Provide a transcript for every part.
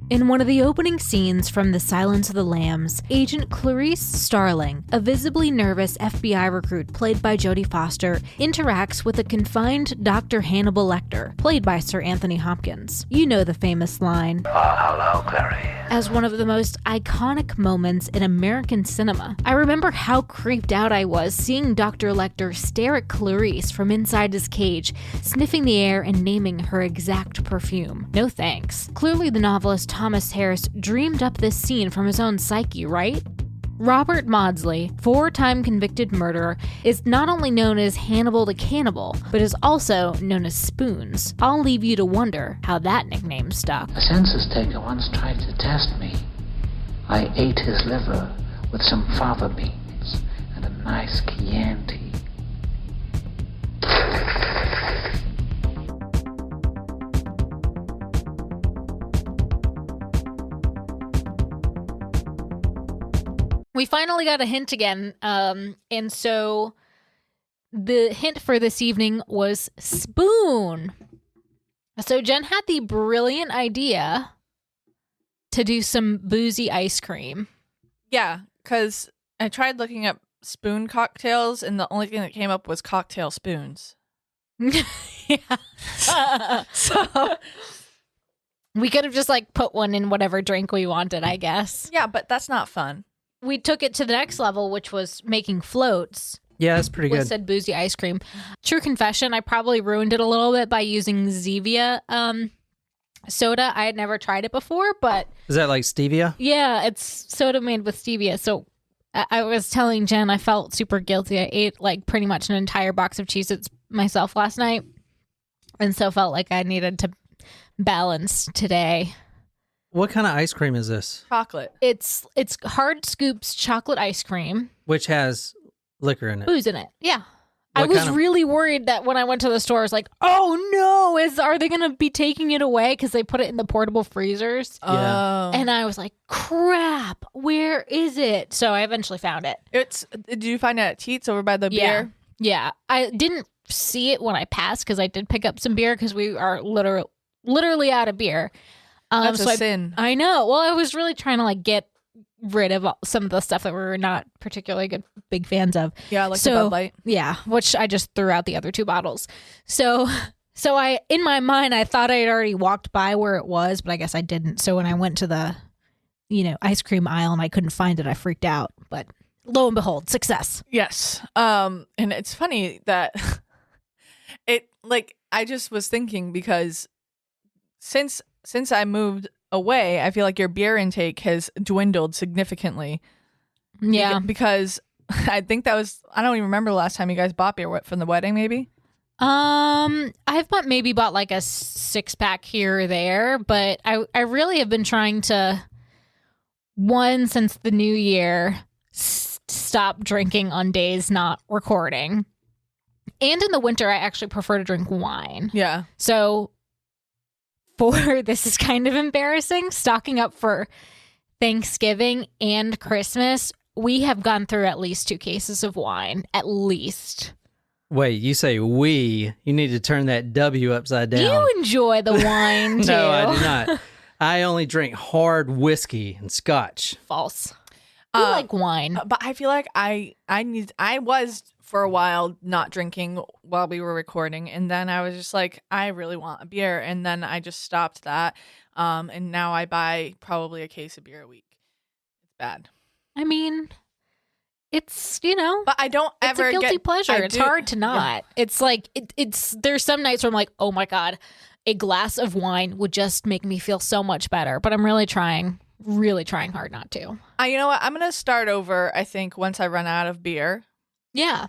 In one of the opening scenes from The Silence of the Lambs, Agent Clarice Starling, a visibly nervous FBI recruit played by Jodie Foster, interacts with a confined Dr. Hannibal Lecter, played by Sir Anthony Hopkins. You know the famous line, "Oh, hello, Clary," as one of the most iconic moments in American cinema. I remember how creeped out I was seeing Dr. Lecter stare at Clarice from inside his cage, sniffing the air and naming her exact perfume. No thanks. Clearly the novelist Thomas Harris dreamed up this scene from his own psyche, right? Robert Maudsley, 4-time convicted murderer, is not only known as Hannibal the Cannibal, but is also known as Spoons. I'll leave you to wonder how that nickname stuck. A census taker once tried to test me. I ate his liver with some fava beans and a nice Chianti. We finally got a hint again, and so the hint for this evening was spoon. So Jen had the brilliant idea to do some boozy ice cream. Yeah, because I tried looking up spoon cocktails, and the only thing that came up was cocktail spoons. Yeah. So We could have just like put one in whatever drink we wanted, I guess. yeah, but that's not fun. We took it to the next level, which was making floats. Yeah, that's pretty We good. said boozy ice cream. True confession, I probably ruined it a little bit by using Zevia soda. I had never tried it before, but Is that like stevia? yeah, it's soda made with stevia. So I was telling Jen I felt super guilty. I ate like pretty much an entire box of Cheez-Its myself last night, and so felt like I needed to balance today. What kind of ice cream is this? Chocolate. It's Hard Scoops chocolate ice cream, Which has liquor in it. booze in it. Yeah. I What was kind of- really worried that when I went to the store, I was like, oh no, are they going to be taking it away? Because they put it in the portable freezers. Yeah. Oh. And I was like, crap, where is it? So I eventually found it. Did you find it at Teats over by the beer? Yeah. I didn't see it when I passed because I did pick up some beer because we are literally out of beer. That's so a sin. I know. Well, I was really trying to like get rid of some of the stuff that we were not particularly big fans of. Yeah, like the Bud Light. Yeah, which I just threw out the other 2 bottles. So I, in my mind, I thought I had already walked by where it was, but I guess I didn't. So when I went to the, ice cream aisle and I couldn't find it, I freaked out. But lo and behold, success. Yes. And it's funny that I just was thinking because since I moved away, I feel like your beer intake has dwindled significantly. Yeah. Because I think I don't even remember the last time you guys bought beer from the wedding, maybe? I've maybe bought like a 6-pack here or there, but I really have been trying to, since the new year, stop drinking on days not recording. And in the winter, I actually prefer to drink wine. Yeah. So this is kind of embarrassing, stocking up for Thanksgiving and Christmas, we have gone through at least 2 cases of wine, at least. Wait, you say we. You need to turn that W upside down. You enjoy the wine, too. No, I do not. I only drink hard whiskey and scotch. False. You like wine. But I feel like I was for a while not drinking while we were recording, and then I was just like, I really want a beer, and then I just stopped that. And now I buy probably a case of beer a week. It's bad. I mean, it's, But I don't it's ever a guilty get pleasure. It's hard to not. Yeah. It's like, there's some nights where I'm like, oh my God, a glass of wine would just make me feel so much better. But I'm really trying hard not to. You know what? I'm going to start over, I think, once I run out of beer. Yeah.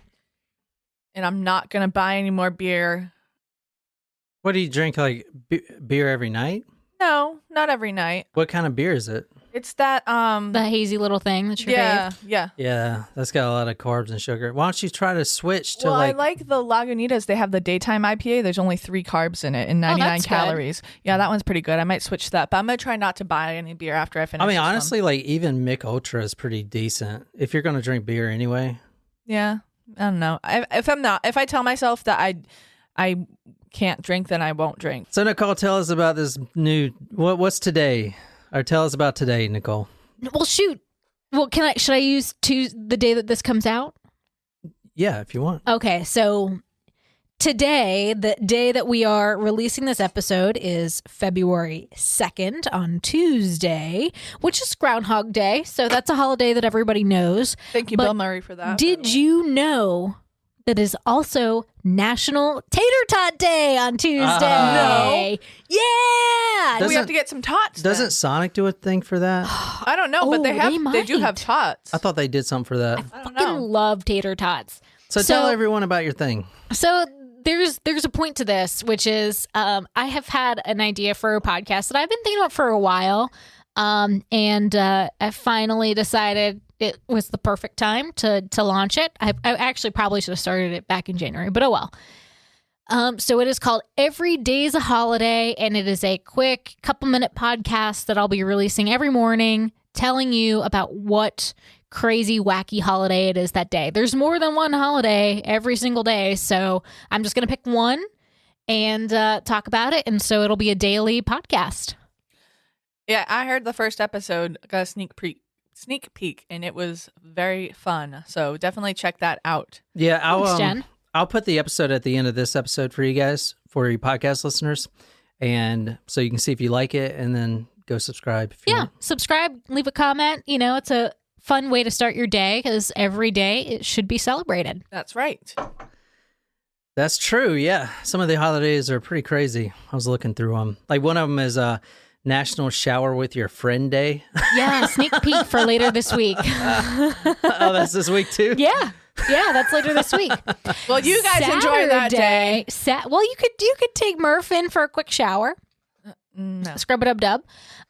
And I'm not going to buy any more beer. What do you drink, like beer every night? No, not every night. What kind of beer is it? It's that, The hazy little thing that's your yeah, fave. yeah. Yeah, that's got a lot of carbs and sugar. Why don't you try to switch to I like the Lagunitas. They have the daytime IPA. There's only 3 carbs in it and 99 that's good. calories. Yeah, that one's pretty good. I might switch to that, but I'm going to try not to buy any beer after I finish I mean, this one. honestly, like even Mick Ultra is pretty decent if you're going to drink beer anyway. Yeah, I don't know. If I tell myself that I can't drink, then I won't drink. So Nicole, tell us about this new. What's today? Or tell us about today, Nicole. Well, shoot. Well, should I use the day that this comes out? Yeah, if you want. Okay, so today, the day that we are releasing this episode is February 2nd on Tuesday, which is Groundhog Day. So that's a holiday that everybody knows. Thank you, But Bill Murray, for that. Did you know that is also National Tater Tot Day on Tuesday? No. Yeah. We have to get some tots. Doesn't then. Sonic do a thing for that? I don't know, but Oh, they do have might. tots. I thought they did something for that. I don't I know. love tater tots. So tell everyone about your thing. So there's a point to this, which is I have had an idea for a podcast that I've been thinking about for a while, and I finally decided it was the perfect time to launch it. I actually probably should have started it back in January, but oh well. So it is called Every Day's a Holiday, and it is a quick couple-minute podcast that I'll be releasing every morning, telling you about what crazy, wacky holiday it is that day. There's more than one holiday every single day, so I'm just going to pick one and talk about it, and so it'll be a daily podcast. Yeah, I heard the first episode, got a sneak peek, and it was very fun. So definitely check that out. Yeah, Thanks, Jen. I'll put the episode at the end of this episode for you guys, for your podcast listeners, and so you can see if you like it, and then go subscribe. If you Yeah, want. subscribe, leave a comment. You know, it's a fun way to start your day because every day it should be celebrated. That's right. That's true. Yeah, some of the holidays are pretty crazy. I was looking through them. Like one of them is National Shower with Your Friend Day. Yeah, sneak peek for later this week. Oh, that's this week too. Yeah, that's later this week. Well, you guys enjoy that day. Well, you could take Murph in for a quick shower. No. Scrub it up, dub.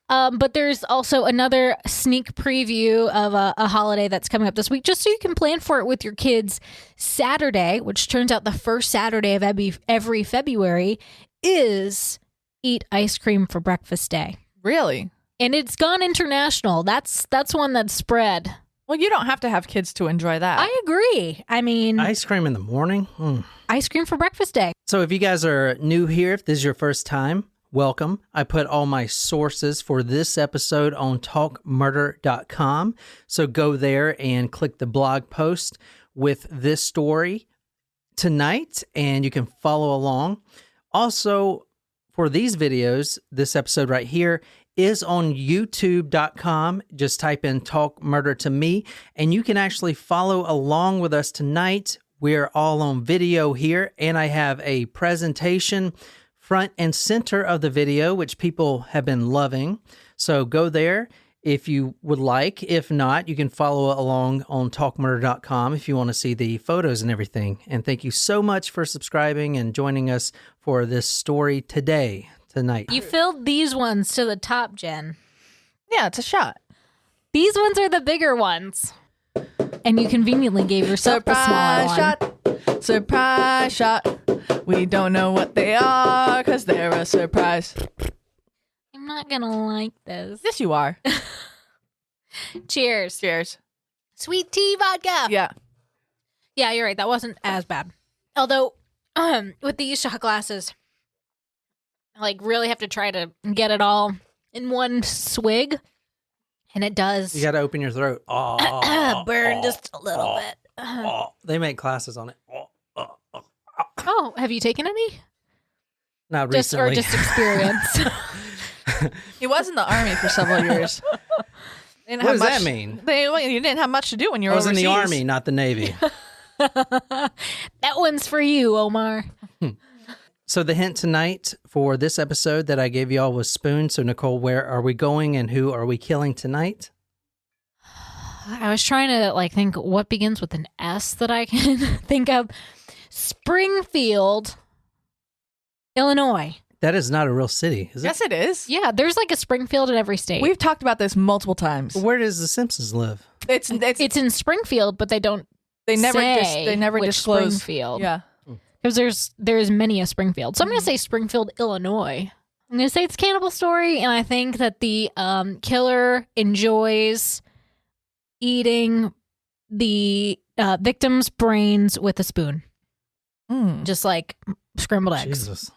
But there's also another sneak preview of a holiday that's coming up this week, just so you can plan for it with your kids. Saturday, which turns out the first Saturday of every February, is Eat Ice Cream for Breakfast Day. Really? And it's gone international. That's one that's spread. Well, you don't have to have kids to enjoy that. I agree. I mean, Ice cream in the morning. ice cream for breakfast day. So if you guys are new here, if this is your first time, welcome. I put all my sources for this episode on talkmurder.com. So go there and click the blog post with this story tonight, and you can follow along. Also, for these videos, this episode right here is on youtube.com. Just type in Talk Murder to Me, and you can actually follow along with us tonight. We're all on video here, and I have a presentation front and center of the video, which people have been loving. So go there if you would like. If not, you can follow along on talkmurder.com if you want to see the photos and everything. And thank you so much for subscribing and joining us for this story tonight. You filled these ones to the top, Jen. Yeah, it's a shot. These ones are the bigger ones. And you conveniently gave yourself the smaller one. Shot. Surprise shot. We don't know what they are because they're a surprise. I'm not going to like this. Yes, you are. Cheers. Cheers. Sweet tea vodka. Yeah. Yeah, you're right. That wasn't as bad. Although, with these shot glasses, I really have to try to get it all in one swig. And it does. You got to open your throat. Burn just a little bit. They make classes on it. Oh, have you taken any? Not Just recently. or just experience? He was in the army for several years. What does that mean? You didn't have much to do when you were I was overseas. in the Army, not the Navy. That one's for you, Omar. So the hint tonight for this episode that I gave y'all was spoon. So Nicole, where are we going and who are we killing tonight? I was trying to think what begins with an S that I can think of. Springfield, Illinois. That is not a real city, is it? Yes, it is. Yeah, there's a Springfield in every state. We've talked about this multiple times. Where does the Simpsons live? It's It's in Springfield, but they don't they never say they never which disclose. Springfield. Yeah. Because there's many a Springfield. So I'm going to say Springfield, Illinois. I'm going to say it's Cannibal Story, and I think that the killer enjoys eating the victim's brains with a spoon. Just like scrambled eggs. Jesus.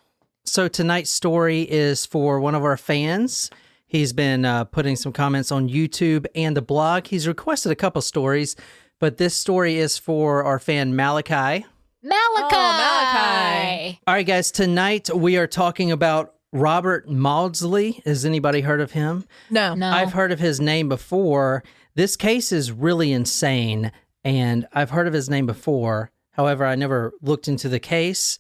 So tonight's story is for one of our fans. He's been putting some comments on YouTube and the blog. He's requested a couple stories, but this story is for our fan Malachi. Malachi. All right, guys, tonight we are talking about Robert Maudsley. Has anybody heard of him? No. I've heard of his name before. This case is really insane, and I've heard of his name before. However, I never looked into the case,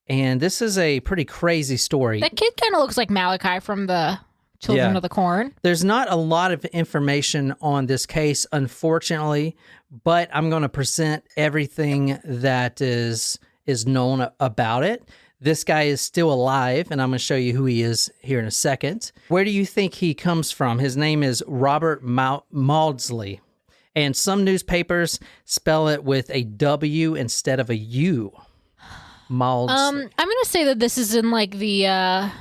and this is a pretty crazy story. That kid kind of looks like Malachi from the Children of the Corn. There's not a lot of information on this case, unfortunately, but I'm going to present everything that is known about it. This guy is still alive, and I'm going to show you who he is here in a second. Where do you think he comes from? His name is Robert Maudsley, and some newspapers spell it with a W instead of a U. Maudsley. I'm going to say that this is in like the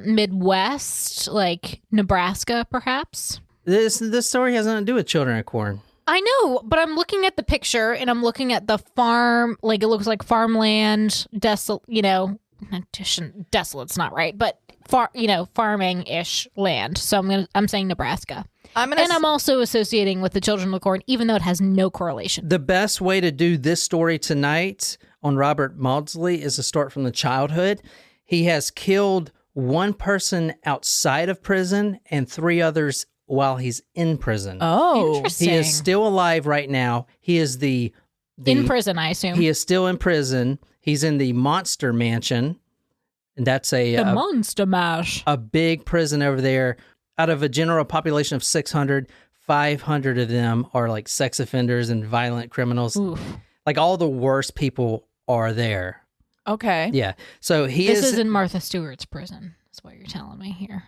Midwest, like Nebraska, perhaps. This story has nothing to do with Children of Corn. I know, but I'm looking at the picture and I'm looking at the farm, like it looks like farmland, desolate, desolate's not right, but farming-ish land. So I'm saying Nebraska. I'm also associating with the Children of the Corn, even though it has no correlation. The best way to do this story tonight on Robert Maudsley is to start from the childhood. He has killed one person outside of prison and 3 others while he's in prison. Oh, interesting. He is still alive right now. He is the in prison, I assume. He is still in prison. He's in the Monster Mansion, and that's the Monster Mash. A big prison over there. Out of a general population of 600, 500 of them are like sex offenders and violent criminals. Oof. Like all the worst people are there. Okay. Yeah. So This is in Martha Stewart's prison. That's what you're telling me here.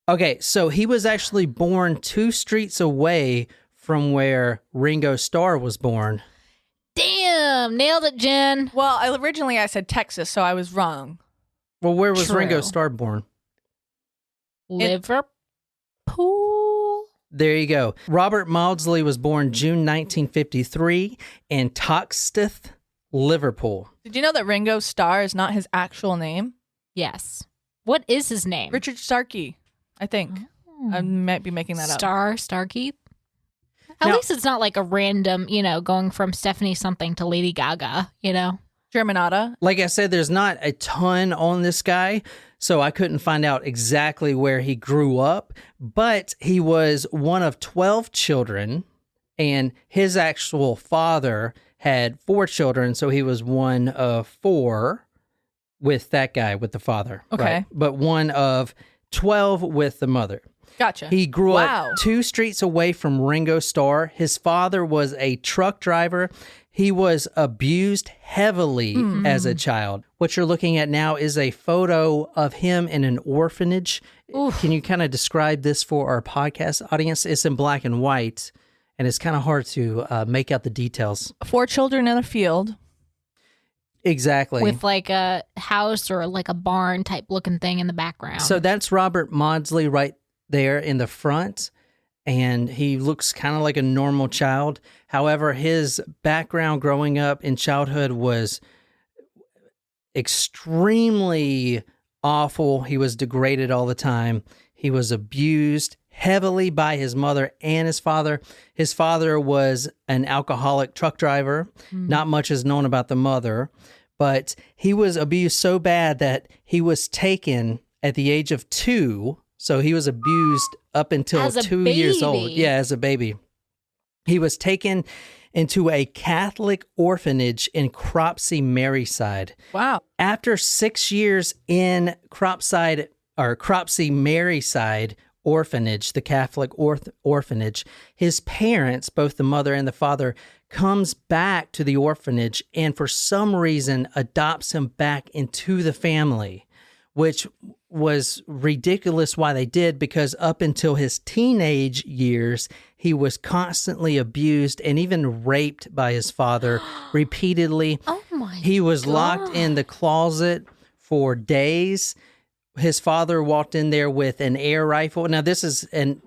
Okay, so he was actually born 2 streets away from where Ringo Starr was born. Damn, nailed it, Jen. Well, originally I said Texas, so I was wrong. Well, where was True. Ringo Starr born? Liverpool. There you go. Robert Maudsley was born June 1953 in Toxteth, Liverpool. Did you know that Ringo Starr is not his actual name? Yes. What is his name? Richard Starkey, I think. I might be making that up. Starkey. At least it's not like a random, going from Stephanie something to Lady Gaga, Germanata. Like I said, there's not a ton on this guy, so I couldn't find out exactly where he grew up, but he was one of 12 children, and his actual father had 4 children, so he was one of 4 with that guy, with the father. Okay. Right? But one of 12 with the mother. Gotcha. He grew up 2 streets away from Ringo Starr. His father was a truck driver. He was abused heavily as a child. What you're looking at now is a photo of him in an orphanage. Oof. Can you kind of describe this for our podcast audience? It's in black and white, and it's kind of hard to make out the details. 4 children in a field. Exactly. With like a house or like a barn type looking thing in the background. So that's Robert Maudsley right there in the front, and he looks kind of like a normal child. However, his background growing up in childhood was extremely awful. He was degraded all the time. He was abused heavily by his mother and his father. His father was an alcoholic truck driver. Not much is known about the mother, but he was abused so bad that he was taken at the age of 2. So he was abused up until As a 2 years old. baby. Yeah, as a baby. He was taken into a Catholic orphanage in Cropsey, Maryside. Wow. After 6 years in Cropsey, Maryside orphanage, the Catholic orphanage, his parents, both the mother and the father, comes back to the orphanage and for some reason adopts him back into the family, which was ridiculous why they did, because up until his teenage years, he was constantly abused and even raped by his father repeatedly. Oh my He was locked in the closet for days. His father walked in there with an air rifle. Now, this is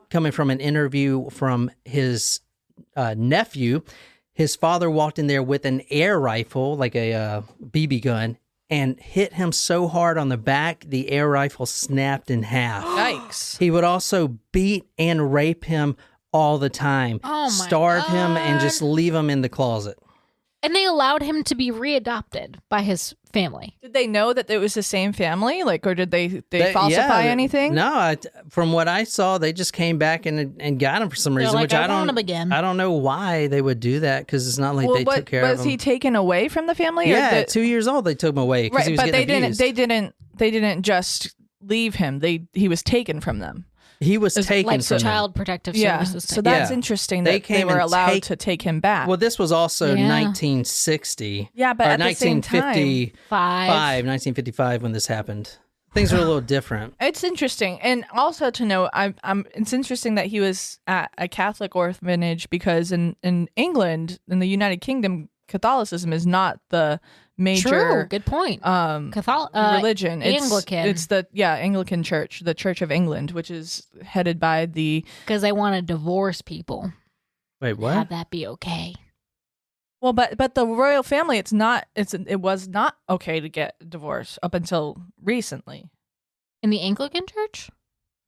coming from an interview from his nephew. His father walked in there with an air rifle, like a BB gun, and hit him so hard on the back, the air rifle snapped in half. Yikes. He would also beat and rape him all the time, starve him, and just leave him in the closet. And they allowed him to be readopted by his family. Did they know that it was the same family? Like, or did they falsify anything? No, from what I saw, they just came back and got him for some reason, like, which I want him again. I don't know why they would do that, because it's not like they took care of him. Was he taken away from the family? Yeah, 2 years old, they took him away because he was getting abused. They didn't just leave him. He was taken from them. He was taken like from Child Protective Services. So that's interesting that they were allowed to take him back. Well, this was also 1960. Yeah, but at the same time, 1955 when this happened. Things are a little different. It's interesting, and also to know, it's interesting that he was at a Catholic orphanage, because in England, in the United Kingdom, Catholicism is not the major. True, good point. Religion. Anglican. It's the Anglican Church, the Church of England, which is headed by because they want to divorce people. Wait, what? Have that be okay. Well, but the royal family, it was not okay to get divorced up until recently. In the Anglican Church?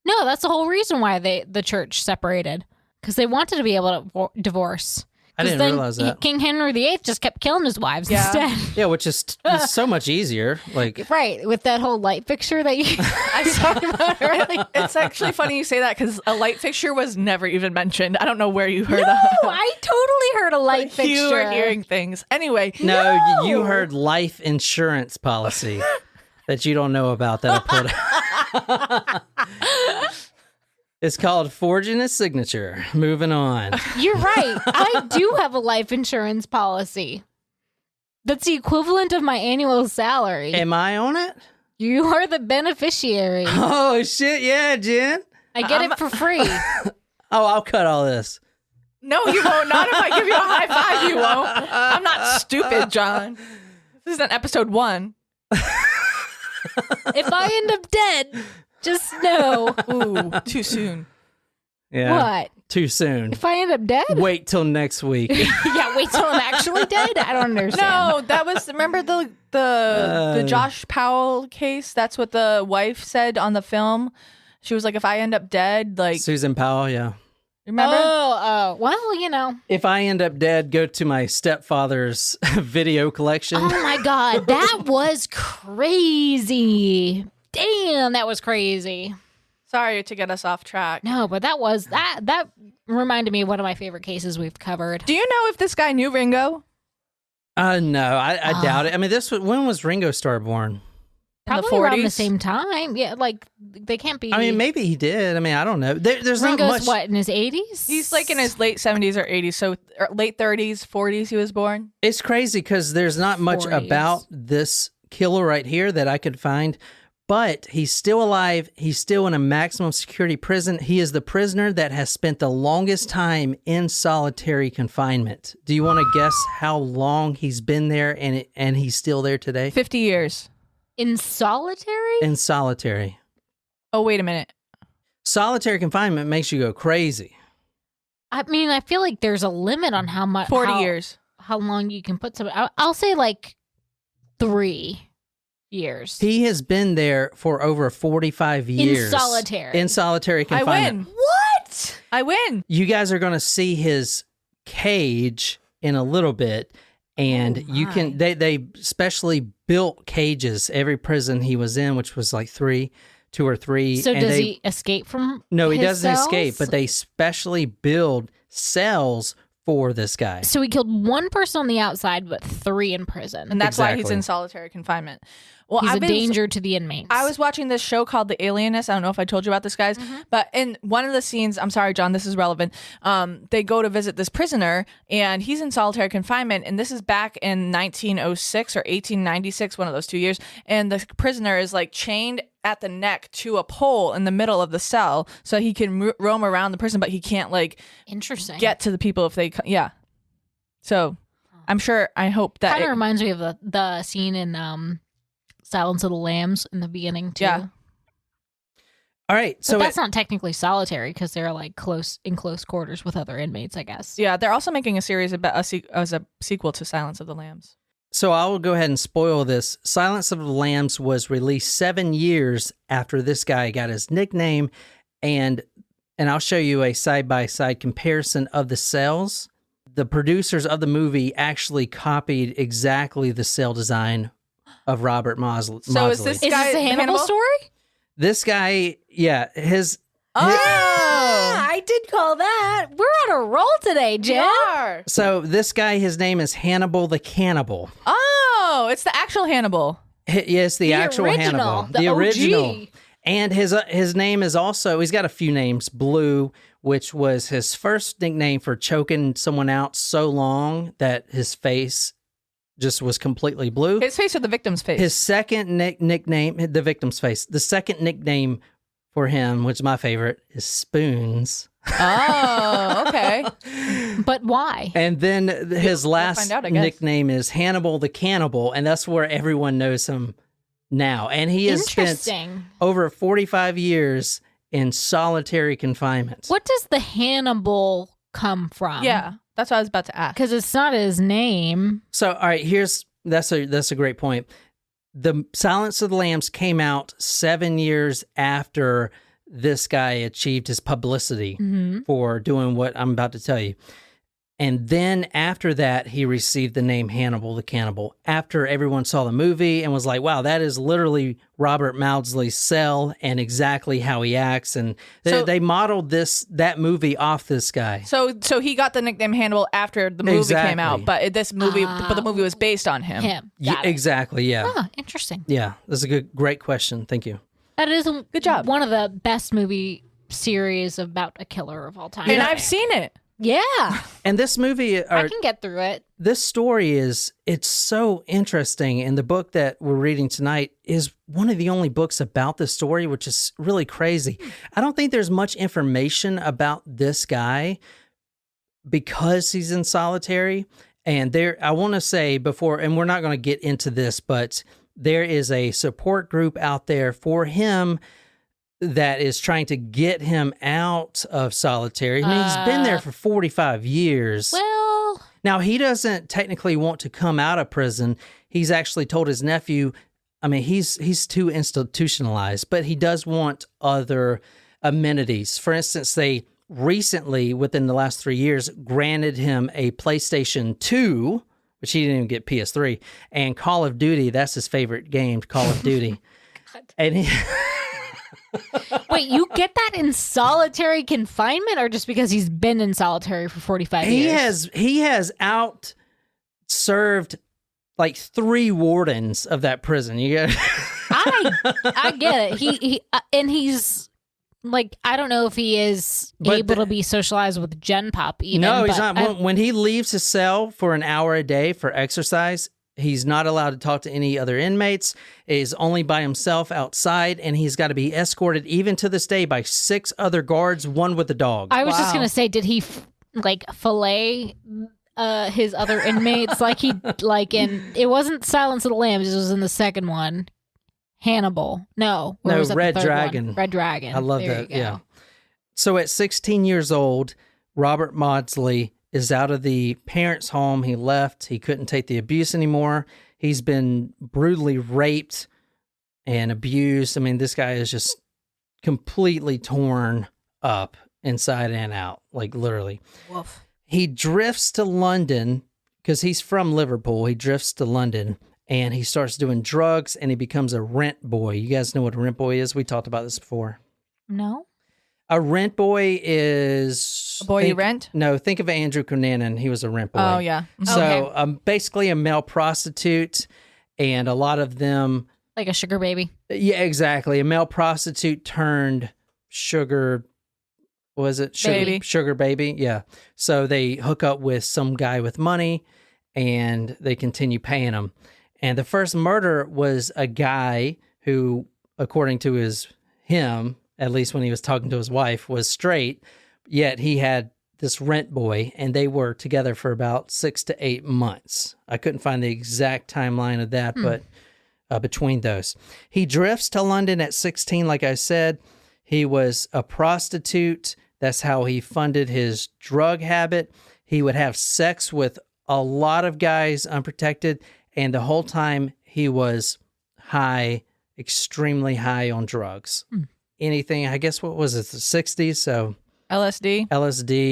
No, that's the whole reason why the church separated, because they wanted to be able to divorce. I didn't realize that. King Henry VIII just kept killing his wives instead. Yeah, which is so much easier. Like, right, with that whole light fixture that I was talking about earlier. It's actually funny you say that, because a light fixture was never even mentioned. I don't know where you heard that. No, I totally heard a light fixture. You were hearing things. Anyway. No, you heard life insurance policy that you don't know about that I put. It's called forging a signature. Moving on. You're right. I do have a life insurance policy. That's the equivalent of my annual salary. Am I on it? You are the beneficiary. Oh, shit. Yeah, Jen. I get it for free. I'll cut all this. No, you won't. Not if I give you a high five, you won't. I'm not stupid, John. This isn't episode 1. If I end up dead, just know. Ooh, too soon. Yeah. What? Too soon. If I end up dead? Wait till next week. Yeah, wait till I'm actually dead? I don't understand. No, that was, remember the Josh Powell case? That's what the wife said on the film. She was like, if I end up dead, like... Susan Powell, yeah. Remember? Oh, well, you know. If I end up dead, go to my stepfather's video collection. Oh my God, that was crazy. Damn, that was crazy. Sorry to get us off track. No, but that reminded me of one of my favorite cases we've covered. Do you know if this guy knew Ringo? No, I doubt it. I mean, when was Ringo Starr born? Probably the 40s? around the same time. Yeah, like they can't be. I mean, maybe he did. I mean, I don't know. There's Ringo's not much. what, in his 80s? He's like in his late 70s or 80s, so late 30s, 40s he was born. It's crazy because there's not much 40s. about this killer right here that I could find. But he's still alive. He's still in a maximum security prison. He is the prisoner that has spent the longest time in solitary confinement. Do you want to guess how long he's been there and he's still there today? 50 years. In solitary? In solitary. Oh, wait a minute. Solitary confinement makes you go crazy. I mean, I feel like there's a limit on how much. 40 years. How long you can put some. I'll say like 3 years. He has been there for over 45 years. In solitary. In solitary confinement. I win. What? I win. You guys are going to see his cage in a little bit, and you can. They specially built cages every prison he was in, which was like 2 or 3. So does he escape from? No, he his doesn't cells? escape, but they specially build cells for this guy. So he killed 1 person on the outside, but 3 in prison. And that's why he's in solitary confinement. Well, he's a danger to the inmates. I was watching this show called The Alienist. I don't know if I told you about this, guys. But in one of the scenes, I'm sorry, John, this is relevant. They go to visit this prisoner, and he's in solitary confinement. And this is back in 1906 or 1896, one of those 2 years. And the prisoner is like chained at the neck to a pole in the middle of the cell, so he can roam around the prison, but he can't like get to the people if they So I'm sure. I hope that kind of reminds me of the scene in Silence of the Lambs in the beginning too. Yeah. All right, so but that's not technically solitary because they're like in close quarters with other inmates, I guess. Yeah, they're also making a series about as a sequel to Silence of the Lambs. So I will go ahead and spoil this. Silence of the Lambs was released 7 years after this guy got his nickname, and I'll show you a side-by-side comparison of the cells. The producers of the movie actually copied exactly the cell design of Robert Maudsley. So is this guy a Hannibal story? This guy, yeah, I did call that. We're on a roll today, Jen. So this guy, his name is Hannibal the Cannibal. Oh, it's the actual Hannibal. Yes, the actual original, Hannibal. the OG. Original. And his name is also, he's got a few names. Blue, which was his first nickname for choking someone out so long that his face just was completely blue. His face or the victim's face? His second nickname, the victim's face. The second nickname for him, which is my favorite, is Spoons. Oh, okay. But why? And then his last find out, I guess. nickname is Hannibal the Cannibal, and that's where everyone knows him now. And he has spent Interesting. over 45 years in solitary confinement. What does the Hannibal come from? Yeah, that's what I was about to ask. Because it's not his name. So, all right, that's a great point. The Silence of the Lambs came out 7 years after this guy achieved his publicity for doing what I'm about to tell you. And then after that, he received the name Hannibal the Cannibal. After everyone saw the movie and was like, wow, that is literally Robert Maudsley's cell and exactly how he acts. And they modeled that movie off this guy. So he got the nickname Hannibal after the movie came out, but the movie was based on him. Got it. Exactly, yeah. Ah, interesting. Yeah, that's a great question. Thank you. That is Good job. one of the best movie series about a killer of all time. And I've seen it. Yeah. And this movie, I can get through it. this story it's so interesting. And the book that we're reading tonight is one of the only books about this story, which is really crazy. I don't think there's much information about this guy because he's in solitary. And I want to say before, and we're not going to get into this, but there is a support group out there for him that is trying to get him out of solitary. I mean, he's been there for 45 years. Well, Now, he doesn't technically want to come out of prison. He's actually told his nephew, I mean, he's too institutionalized, but he does want other amenities. For instance, they recently, within the last 3 years, granted him a PlayStation 2, which he didn't even get PS3, and Call of Duty. That's his favorite game, Call of Duty. And he... wait, you get that in solitary confinement or just because he's been in solitary for 45 years? He has out served like 3 wardens of that prison. You get I get it. He and he's like, I don't know if he is able to be socialized with Gen Pop even. No, he's not. When he leaves his cell for an hour a day for exercise, he's not allowed to talk to any other inmates. He's only by himself outside, and he's got to be escorted even to this day by 6 other guards, one with a dog. I was just gonna say, did he fillet his other inmates like it wasn't Silence of the Lambs, it was in the second one, Hannibal. No, was that Red the third Dragon. one? Red Dragon. I love There that. you go. Yeah. So at 16 years old, Robert Maudsley is out of the parents' home. He left. He couldn't take the abuse anymore. He's been brutally raped and abused. I mean, this guy is just completely torn up inside and out, like literally. Woof. He drifts to London because he's from Liverpool. He drifts to London and he starts doing drugs and he becomes a rent boy. You guys know what a rent boy is? We talked about this before. No. A rent boy is... A boy you rent? No, think of Andrew Cunanan. He was a rent boy. Oh, yeah. So basically a male prostitute, and a lot of them... Like a sugar baby. Yeah, exactly. A male prostitute turned sugar... Was it? Baby. Sugar baby, yeah. So they hook up with some guy with money, and they continue paying him. And the first murder was a guy who, according to him, at least when he was talking to his wife, was straight, yet he had this rent boy, and they were together for about 6 to 8 months. I couldn't find the exact timeline of that, but between those. He drifts to London at 16, like I said. He was a prostitute. That's how he funded his drug habit. He would have sex with a lot of guys unprotected, and the whole time he was high, extremely high on drugs. Anything, I guess, what was it, the 60s? So LSD.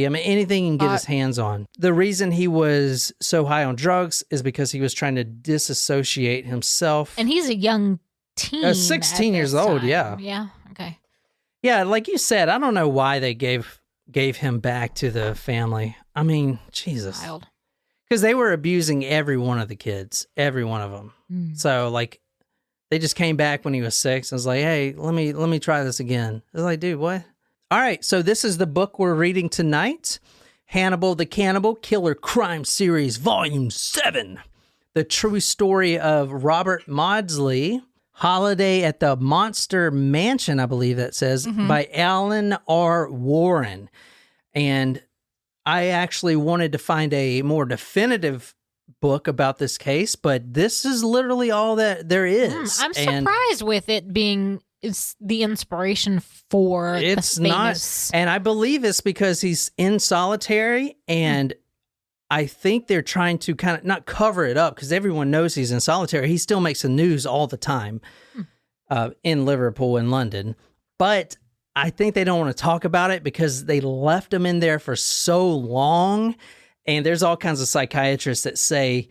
I mean, anything he can get his hands on. The reason he was so high on drugs is because he was trying to disassociate himself. And he's a young teen. 16 years old, yeah. Yeah, okay. Yeah, like you said, I don't know why they gave him back to the family. I mean, Jesus. Wild. Because they were abusing every one of the kids, every one of them. So, like, they just came back when he was 6 and was like, hey, let me try this again. I was like, dude, what? All right, so this is the book we're reading tonight. Hannibal the Cannibal, Killer Crime Series, Volume 7. The true story of Robert Maudsley, Holiday at the Monster Mansion, I believe that says, by Alan R. Warren. And I actually wanted to find a more definitive book about this case, but this is literally all that there is. I'm surprised with it being the inspiration for it's the famous... not, and I believe it's because he's in solitary, and I think they're trying to kind of not cover it up because everyone knows he's in solitary. He still makes the news all the time in Liverpool and London, but I think they don't want to talk about it because they left him in there for so long. And there's all kinds of psychiatrists that say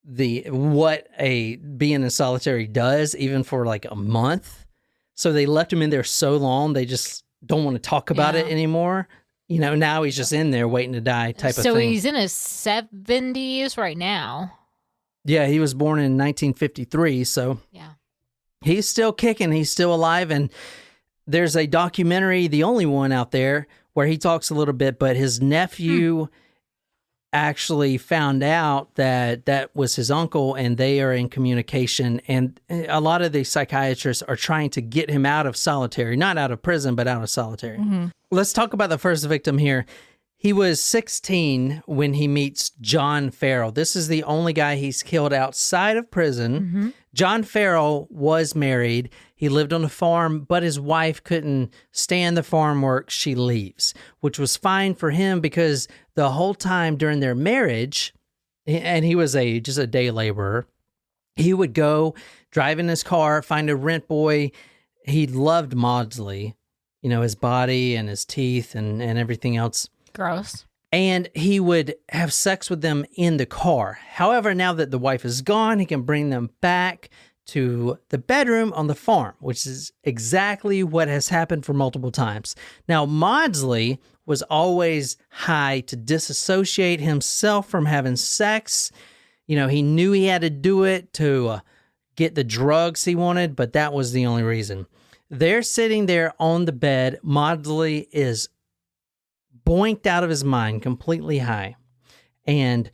what being in solitary does, even for like a month. So they left him in there so long, they just don't want to talk about it anymore. You know, now he's just in there waiting to die type of thing. So he's in his 70s right now. Yeah, he was born in 1953, so he's still kicking, he's still alive. And there's a documentary, the only one out there, where he talks a little bit, but his nephew actually found out that was his uncle, and they are in communication. And a lot of the psychiatrists are trying to get him out of solitary, not out of prison, but out of solitary. Let's talk about the first victim here. He was 16 when he meets John Farrell. This is the only guy he's killed outside of prison. John Farrell was married. He lived on a farm, but his wife couldn't stand the farm work. She leaves, which was fine for him because the whole time during their marriage, and he was just a day laborer, he would go drive in his car, find a rent boy. He loved Maudsley, his body and his teeth and everything else. Gross. And he would have sex with them in the car. However, now that the wife is gone, he can bring them back to the bedroom on the farm, which is exactly what has happened for multiple times. Now, Maudsley was always high to disassociate himself from having sex. He knew he had to do it to get the drugs he wanted, but that was the only reason. They're sitting there on the bed. Maudsley is boinked out of his mind, completely high. And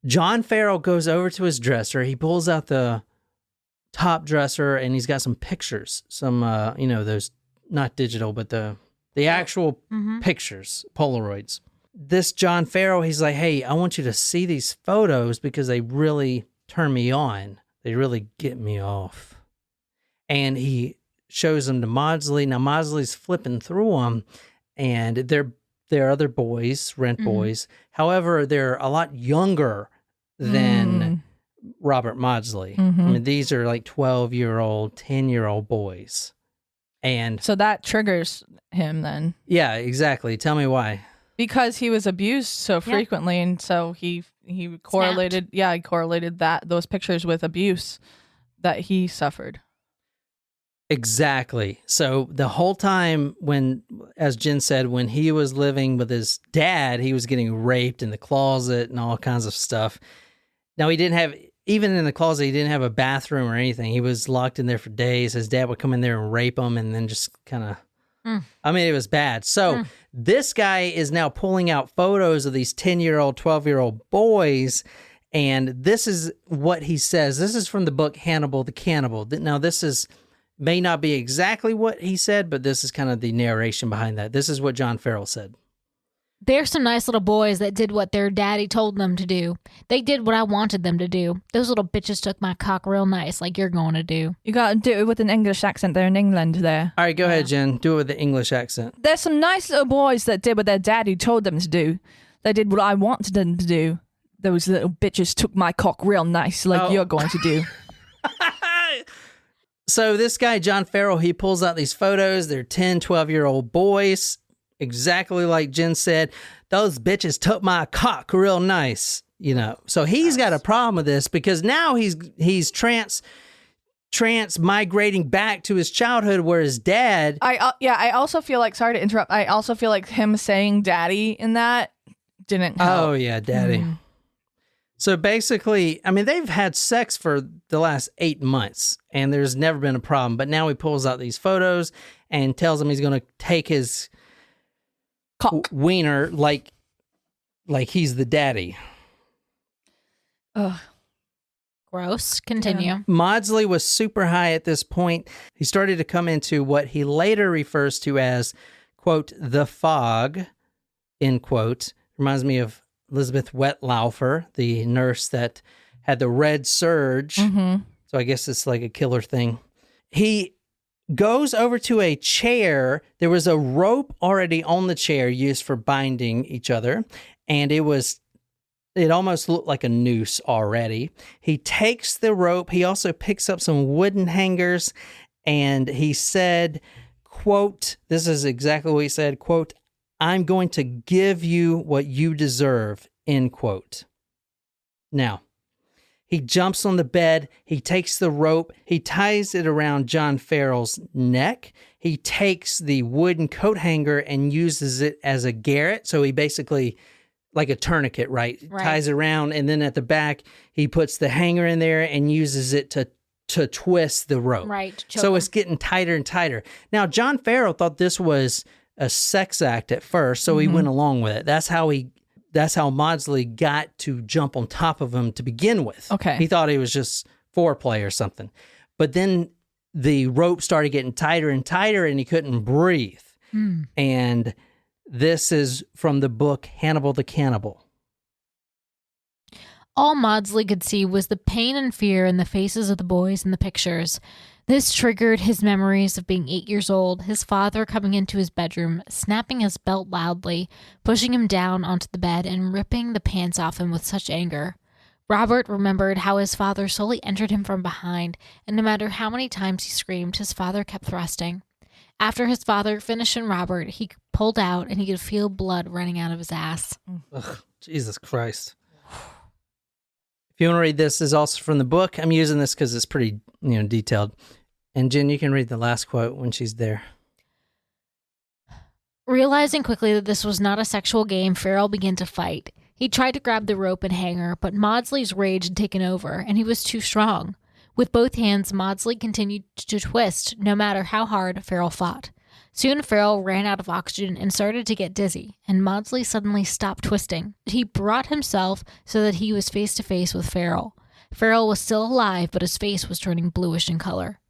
John Farrell goes over to his dresser. He pulls out the top dresser, and he's got some pictures. Some, those, not digital, but the actual pictures, Polaroids. This John Farrell, he's like, hey, I want you to see these photos because they really turn me on. They really get me off. And he shows them to Maudsley. Now, Maudsley's flipping through them, and they're other boys, rent boys. However, they're a lot younger than Robert Maudsley. I mean, these are like 12-year-old, 10-year-old boys. And so that triggers him then. Yeah, exactly. Tell me why. Because he was abused so frequently, and so he correlated those pictures with abuse that he suffered. Exactly. So the whole time when, as Jen said, when he was living with his dad, he was getting raped in the closet and all kinds of stuff. Now, he didn't have, even in the closet, he didn't have a bathroom or anything. He was locked in there for days. His dad would come in there and rape him and then just kind of, I mean, it was bad. So this guy is now pulling out photos of these 10-year-old, 12-year-old boys. And this is what he says. This is from the book Hannibal the Cannibal. Now, this may not be exactly what he said, but this is kind of the narration behind that. This is what John Farrell said. There's some nice little boys that did what their daddy told them to do. They did what I wanted them to do. Those little bitches took my cock real nice, like you're going to do. You got to do it with an English accent there in England there. All right, go ahead, Jen. Do it with the English accent. There's some nice little boys that did what their daddy told them to do. They did what I wanted them to do. those little bitches took my cock real nice, like you're going to do. So this guy, John Farrell, he pulls out these photos. They're 10, 12-year-old boys. Exactly like Jen said, those bitches took my cock real nice. You know, so he's got a problem with this because now he's migrating back to his childhood where his dad. I also feel like, sorry to interrupt, I also feel like him saying daddy in that didn't help. Oh, yeah, daddy. So basically, I mean, they've had sex for the last 8 months and there's never been a problem. But now he pulls out these photos and tells him he's going to take his cock wiener like he's the daddy. Ugh. Gross. Continue. Yeah. Maudsley was super high at this point. He started to come into what he later refers to as, quote, the fog, end quote. Reminds me of Elizabeth Wetlaufer, the nurse that had the red surge. Mm-hmm. So I guess it's like a killer thing. He goes over to a chair. There was a rope already on the chair used for binding each other, and it almost looked like a noose already. He takes the rope. He also picks up some wooden hangers, and he said, quote, this is exactly what he said, quote, I'm going to give you what you deserve, end quote. Now, he jumps on the bed. He takes the rope. He ties it around John Farrell's neck. He takes the wooden coat hanger and uses it as a garrote. So he basically, like a tourniquet, right? Ties it around, and then at the back, he puts the hanger in there and uses it to twist the rope. Right. So it's getting tighter and tighter. Now, John Farrell thought this was a sex act at first, so he went along with it. That's how Maudsley got to jump on top of him to begin with. Okay. He thought it was just foreplay or something. But then the rope started getting tighter and tighter, and he couldn't breathe. And this is from the book Hannibal the Cannibal. All Maudsley could see was the pain and fear in the faces of the boys in the pictures. This triggered his memories of being 8 years old, his father coming into his bedroom, snapping his belt loudly, pushing him down onto the bed, and ripping the pants off him with such anger. Robert remembered how his father slowly entered him from behind, and no matter how many times he screamed, his father kept thrusting. After his father finished on Robert, he pulled out and he could feel blood running out of his ass. Ugh, Jesus Christ. If you want to read this, is also from the book. I'm using this because it's pretty, detailed. And Jen, you can read the last quote when she's there. Realizing quickly that this was not a sexual game, Farrell began to fight. He tried to grab the rope and hanger, but Maudsley's rage had taken over, and he was too strong. With both hands, Maudsley continued to twist, no matter how hard Farrell fought. Soon Farrell ran out of oxygen and started to get dizzy, and Maudsley suddenly stopped twisting. He brought himself so that he was face to face with Farrell. Farrell was still alive, but his face was turning bluish in color.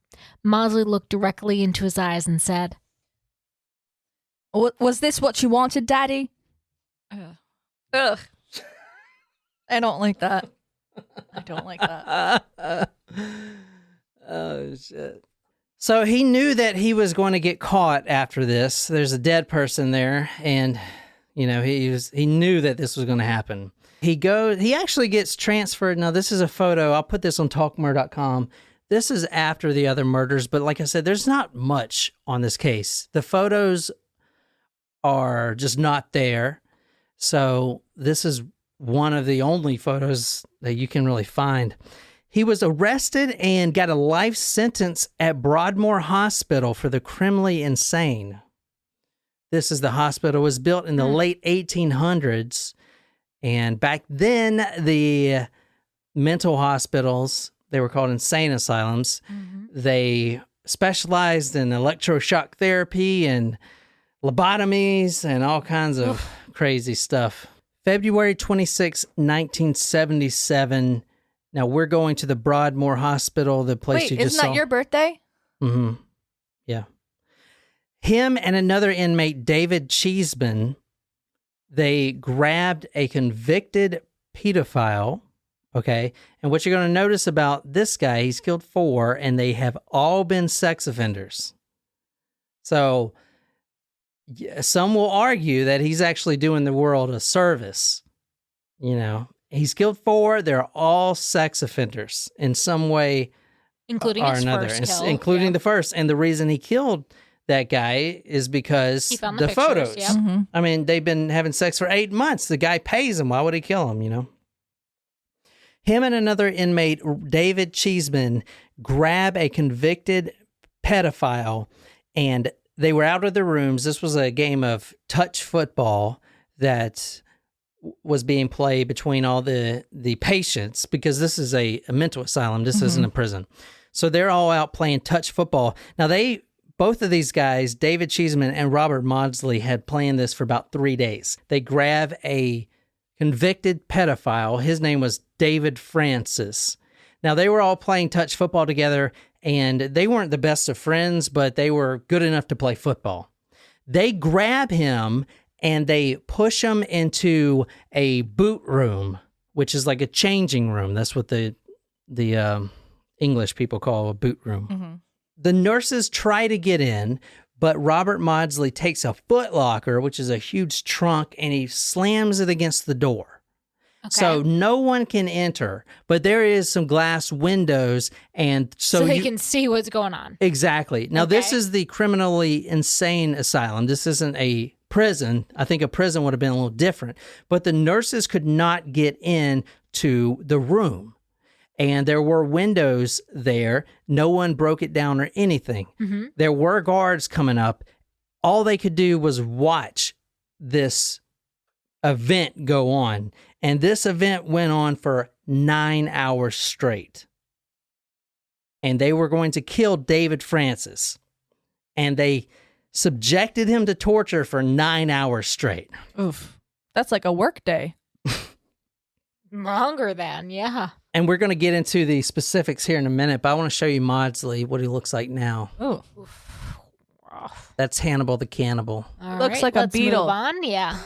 Maudsley looked directly into his eyes and said, Was this what you wanted, Daddy? Ugh. I don't like that. I don't like that. Oh, shit. So he knew that he was going to get caught after this. There's a dead person there, and he knew that this was going to happen. He actually gets transferred. Now, this is a photo. I'll put this on talkmurder.com. This is after the other murders, but like I said, there's not much on this case. The photos are just not there. So this is one of the only photos that you can really find. He was arrested and got a life sentence at Broadmoor Hospital for the criminally insane. This is the hospital. It was built in the late 1800s. And back then, the mental hospitals, they were called insane asylums. They specialized in electroshock therapy and lobotomies and all kinds of crazy stuff. February 26, 1977. Now, we're going to the Broadmoor Hospital, the place you just saw. Isn't that your birthday? Mm-hmm. Yeah. Him and another inmate, David Cheeseman, they grabbed a convicted pedophile, okay? And what you're going to notice about this guy, he's killed 4, and they have all been sex offenders. So some will argue that he's actually doing the world a service, He's killed 4. They're all sex offenders in some way Including or his another, first kill. including the first. And the reason he killed that guy is because He found the pictures, photos. yep. Mm-hmm. I mean, they've been having sex for 8 months. The guy pays him. Why would he kill him, Him and another inmate, David Cheeseman, grab a convicted pedophile, and they were out of their rooms. This was a game of touch football that was being played between all the patients, because this is a mental asylum. This isn't a prison. So they're all out playing touch football. Now, both of these guys, David Cheeseman and Robert Maudsley, had planned this for about 3 days. They grab a convicted pedophile. His name was David Francis. Now, they were all playing touch football together, and they weren't the best of friends, but they were good enough to play football. They grab him, and they push him into a boot room, which is like a changing room. That's what the English people call a boot room. Mm-hmm. The nurses try to get in, but Robert Maudsley takes a footlocker, which is a huge trunk, and he slams it against the door. Okay. So no one can enter, but there is some glass windows, and so they can see what's going on. Exactly. Now, this Okay. is the criminally insane asylum. This isn't a prison. I think a prison would have been a little different, but the nurses could not get in to the room. And there were windows there. No one broke it down or anything. Mm-hmm. There were guards coming up. All they could do was watch this event go on. And this event went on for 9 hours straight. And they were going to kill David Francis. And they subjected him to torture for 9 hours straight. Oof. That's like a work day. Longer than, yeah. And we're going to get into the specifics here in a minute, but I want to show you Maudsley, what he looks like now. Ooh. That's Hannibal the Cannibal. All Looks right, like a let's beetle. Move on. Yeah.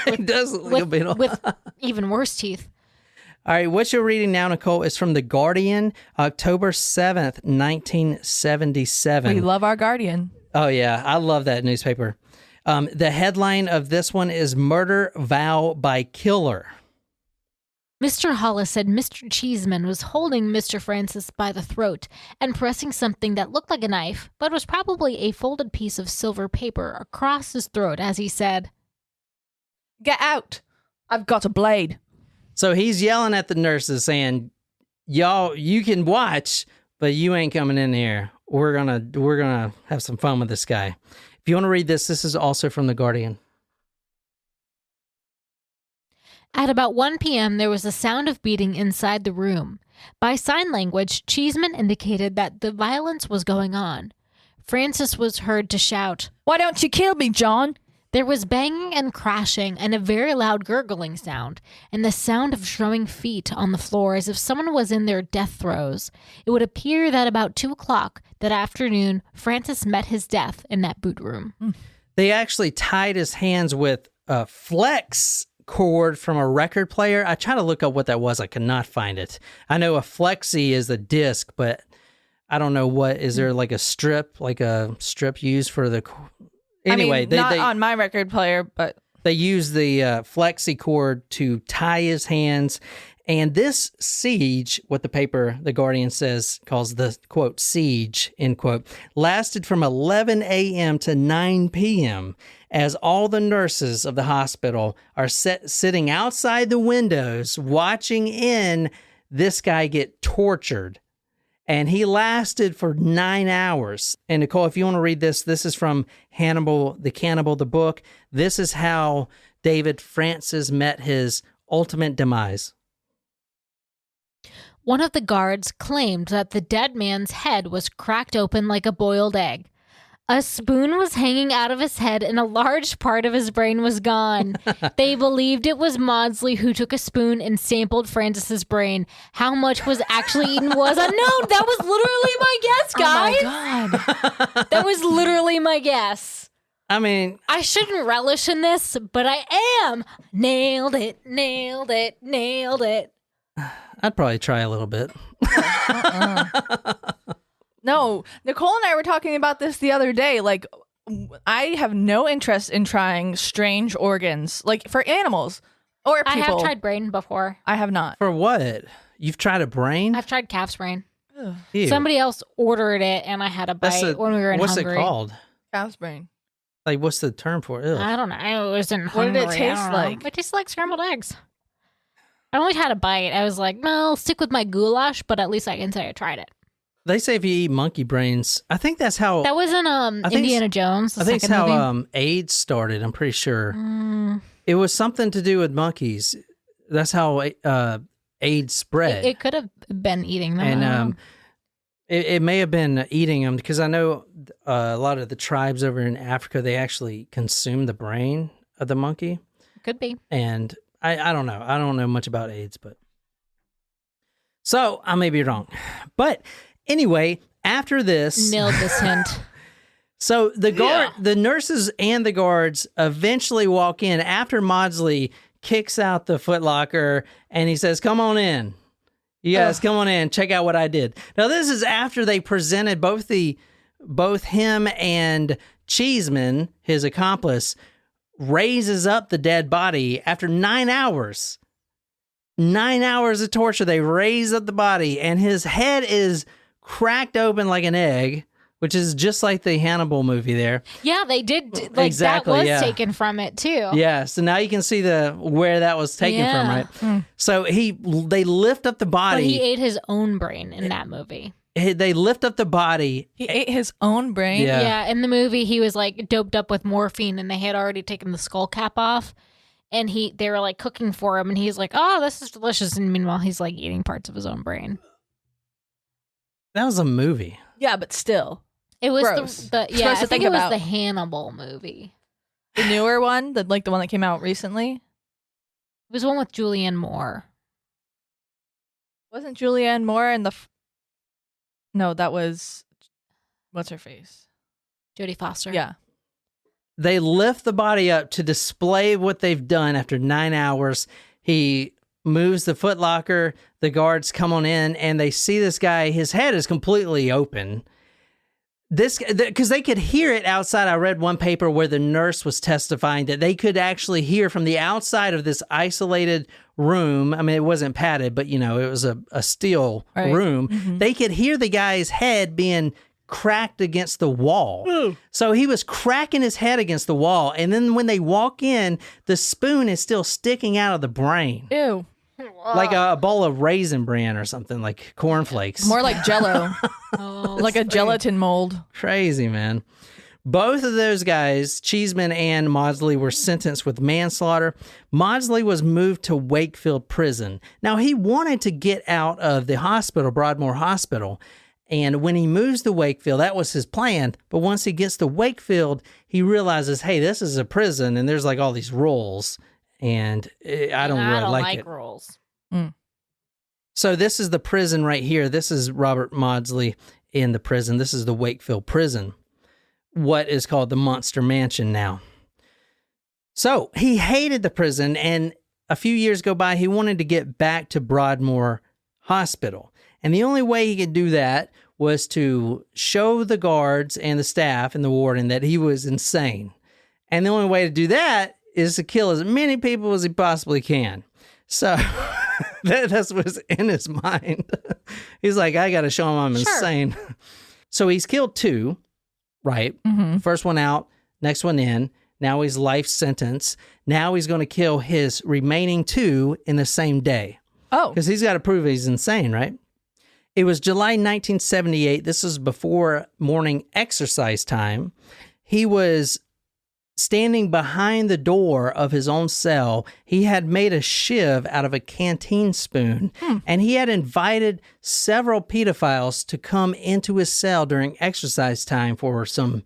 It does look like a beetle. with even worse teeth. All right, what you're reading now, Nicole, is from The Guardian, October 7th, 1977. We love our Guardian. Oh, yeah, I love that newspaper. The headline of this one is Murder Vow by Killer. Mr. Hollis said Mr. Cheeseman was holding Mr. Francis by the throat and pressing something that looked like a knife, but was probably a folded piece of silver paper across his throat as he said, Get out. I've got a blade. So he's yelling at the nurses saying, y'all, you can watch, but you ain't coming in here. We're gonna have some fun with this guy. If you want to read this is also from The Guardian. At about 1 p.m., there was a sound of beating inside the room. By sign language, Cheeseman indicated that the violence was going on. Francis was heard to shout, Why don't you kill me, John? There was banging and crashing and a very loud gurgling sound, and the sound of drumming feet on the floor as if someone was in their death throes. It would appear that about 2 o'clock that afternoon, Francis met his death in that boot room. They actually tied his hands with a flex cord from a record player. I tried to look up what that was. I could not find it. I know a flexi is the disc, but I don't know what. Is there like a strip used for the... Anyway, I mean, not on my record player, but... They use the flexi cord to tie his hands. And this siege, what the paper, The Guardian says, calls the, quote, siege, end quote, lasted from 11 a.m. to 9 p.m. as all the nurses of the hospital are sitting outside the windows watching in this guy get tortured. And he lasted for 9 hours. And Nicole, if you want to read this is from Hannibal, the Cannibal, the book. This is how David Francis met his ultimate demise. One of the guards claimed that the dead man's head was cracked open like a boiled egg. A spoon was hanging out of his head and a large part of his brain was gone. They believed it was Maudsley who took a spoon and sampled Francis's brain. How much was actually eaten was unknown. That was literally my guess, guys. Oh my God. That was literally my guess. I mean, I shouldn't relish in this, but I am. Nailed it, nailed it, nailed it. I'd probably try a little bit. No, Nicole and I were talking about this the other day. Like, I have no interest in trying strange organs, like for animals. Or I people. have tried brain before. I have not. For what? You've tried a brain? I've tried calf's brain. Ew. Somebody else ordered it, and I had a bite when we were in what's Hungary. it called? Calf's brain. Like, what's the term for it? Ugh. I don't know. It was in What Hungary. did it taste I don't know. like? It tastes like scrambled eggs. I only had a bite. I was like, no, I'll stick with my goulash, but at least I can say I tried it. They say if you eat monkey brains, I think that's how. That was in think Indiana Jones. The I think it's second how movie. AIDS started. I'm pretty sure Mm, it was something to do with monkeys. That's how AIDS spread. it could have been eating them. I don't And know. it may have been eating them because I know a lot of the tribes over in Africa, they actually consume the brain of the monkey. Could be. And I don't know. I don't know much about AIDS, but so I may be wrong. But anyway, after this, Nailed this hint. so the nurses and the guards eventually walk in after Maudsley kicks out the footlocker and he says, "Come on in. You guys, come on in. Check out what I did." Now, this is after they presented both him and Cheeseman, his accomplice, raises up the dead body after 9 hours. 9 hours of torture. They raise up the body and his head is cracked open like an egg, which is just like the Hannibal movie there. Yeah, they did. Like, Exactly, that was yeah. taken from it, too. Yeah, so now you can see where that was taken from, right? So they lift up the But body. he ate his own brain in that movie. They lift up the body. He ate his own brain. Yeah. Yeah, in the movie, he was like doped up with morphine, and they had already taken the skull cap off, and they were like cooking for him, and he's like, "Oh, this is delicious," and meanwhile, he's like eating parts of his own brain. That was a movie. Yeah, but still. It was Gross. the It's yeah, gross I to think think it was about. the Hannibal movie. The newer one, the one that came out recently. It was one with Julianne Moore. Wasn't Julianne Moore in the... No, that was... What's her face? Jodie Foster. Yeah. They lift the body up to display what they've done after 9 hours. He moves the footlocker. The guards come on in and they see this guy. His head is completely open. Because they could hear it outside. I read one paper where the nurse was testifying that they could actually hear from the outside of this isolated room. I mean, it wasn't padded, but it was a steel Right. room. Mhm. They could hear the guy's head being cracked against the wall. Ooh. So he was cracking his head against the wall. And then when they walk in, the spoon is still sticking out of the brain. Ew. Like a bowl of raisin bran or something, like cornflakes. More like Jell-O. Oh, like a gelatin mold. Crazy, man. Both of those guys, Cheeseman and Maudsley, were sentenced with manslaughter. Maudsley was moved to Wakefield Prison. Now, he wanted to get out of the hospital, Broadmoor Hospital. And when he moves to Wakefield, that was his plan. But once he gets to Wakefield, he realizes, hey, this is a prison and there's like all these rules. And I don't really like it. rules. So this is the prison right here. This is Robert Maudsley in the prison. This is the Wakefield prison, what is called the Monster Mansion now. So he hated the prison, and a few years go by, he wanted to get back to Broadmoor Hospital. And the only way he could do that was to show the guards and the staff and the warden that he was insane. And the only way to do that is to kill as many people as he possibly can. So that's what's in his mind. He's like, I got to show him I'm insane. So he's killed 2, right? Mm-hmm. First one out, next one in. Now he's life sentence. Now he's going to kill his remaining 2 in the same day. Oh. Because he's got to prove he's insane, right? It was July 1978. This was before morning exercise time. He was standing behind the door of his own cell. He had made a shiv out of a canteen spoon, and he had invited several pedophiles to come into his cell during exercise time for some